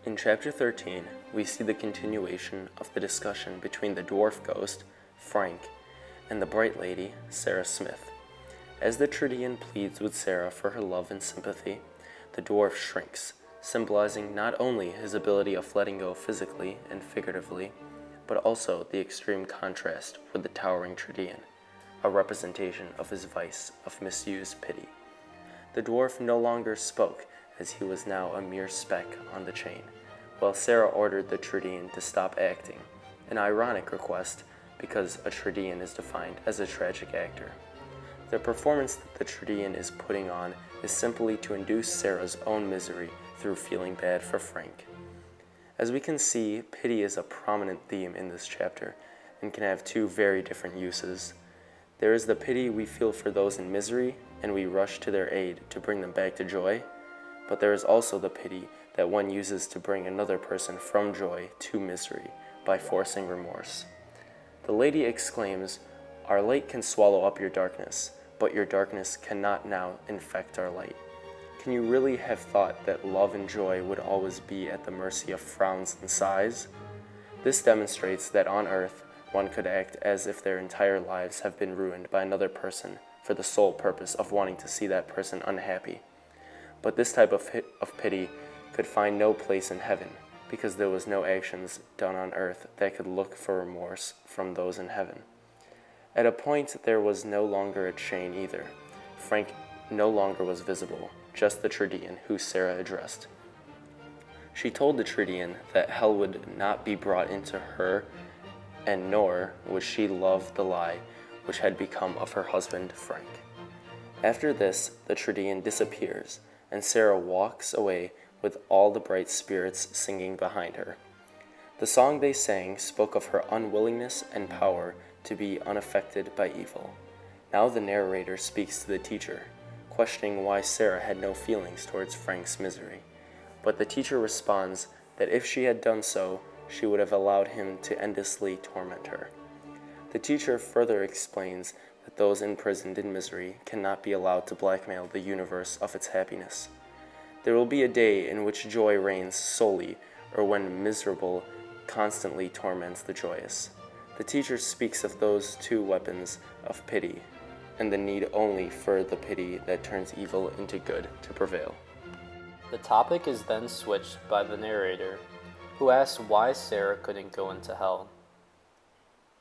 In Chapter 13, we see the continuation of the discussion between the dwarf ghost, Frank, and the bright lady, Sarah Smith. As the Tritian pleads with Sarah for her love and sympathy, the dwarf shrinks, symbolizing not only his ability of letting go physically and figuratively, but also the extreme contrast with the towering Tritian, a representation of his vice of misused pity. The dwarf no longer spoke, as he was now a mere speck on the chain, while Sarah ordered the Tritian to stop acting, an ironic request because a Tritian is defined as a tragic actor. The performance that the Tritian is putting on is simply to induce Sarah's own misery through feeling bad for Frank. As we can see, pity is a prominent theme in this chapter and can have two very different uses. There is the pity we feel for those in misery, and we rush to their aid to bring them back to joy, but there is also the pity that one uses to bring another person from joy to misery by forcing remorse. The lady exclaims, "Our light can swallow up your darkness, but your darkness cannot now infect our light." Can you really have thought that love and joy would always be at the mercy of frowns and sighs? This demonstrates that on earth, one could act as if their entire lives have been ruined by another person for the sole purpose of wanting to see that person unhappy. But this type of pity could find no place in heaven, because there was no actions done on earth that could look for remorse from those in heaven. At a point, there was no longer a chain either. Frank no longer was visible, just the Tritian who Sarah addressed. She told the Tritian that hell would not be brought into her, and nor would she love the lie which had become of her husband Frank. After this, the Tritian disappears, and Sarah walks away with all the bright spirits singing behind her. The song they sang spoke of her unwillingness and power to be unaffected by evil. Now the narrator speaks to the teacher, questioning why Sarah had no feelings towards Frank's misery. But the teacher responds that if she had done so, she would have allowed him to endlessly torment her. The teacher further explains that those imprisoned in misery cannot be allowed to blackmail the universe of its happiness. There will be a day in which joy reigns solely, or when miserable constantly torments the joyous. The teacher speaks of those two weapons of pity, and the need only for the pity that turns evil into good to prevail. The topic is then switched by the narrator, who asks why Sarah couldn't go into hell.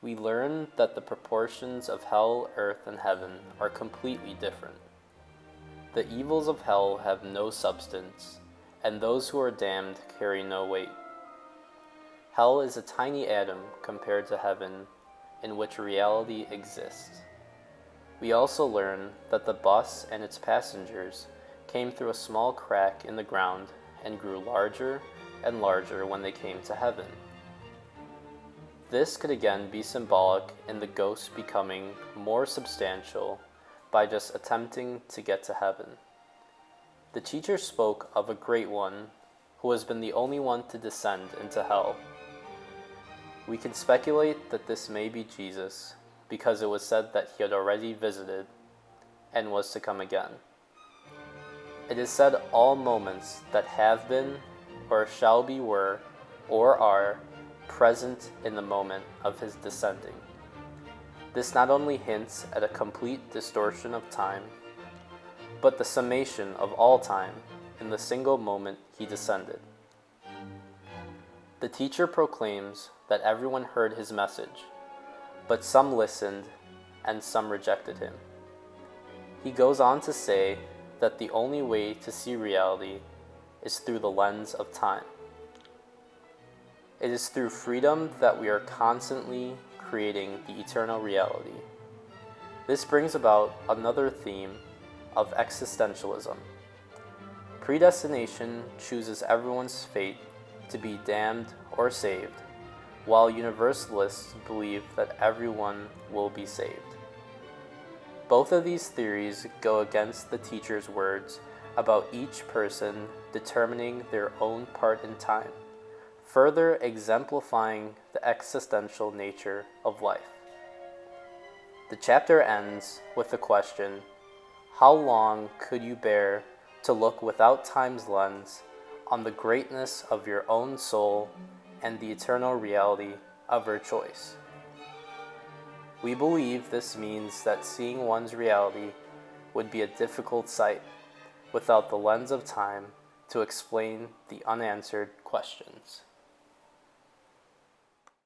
We learn that the proportions of hell, earth, and heaven are completely different. The evils of hell have no substance, and those who are damned carry no weight. Hell is a tiny atom compared to heaven, in which reality exists. We also learn that the bus and its passengers came through a small crack in the ground and grew larger and larger when they came to heaven. This could again be symbolic in the ghost becoming more substantial by just attempting to get to heaven. The teacher spoke of a great one who has been the only one to descend into hell. We can speculate that this may be Jesus, because it was said that he had already visited and was to come again. It is said all moments that have been, or shall be, were, or are present in the moment of his descending. This not only hints at a complete distortion of time, but the summation of all time in the single moment he descended. The teacher proclaims that everyone heard his message, but some listened and some rejected him. He goes on to say that the only way to see reality is through the lens of time. It is through freedom that we are constantly creating the eternal reality. This brings about another theme of existentialism. Predestination chooses everyone's fate to be damned or saved, while universalists believe that everyone will be saved. Both of these theories go against the teacher's words about each person determining their own part in time, further exemplifying the existential nature of life. The chapter ends with the question, how long could you bear to look without time's lens on the greatness of your own soul and the eternal reality of her choice. We believe this means that seeing one's reality would be a difficult sight without the lens of time to explain the unanswered questions.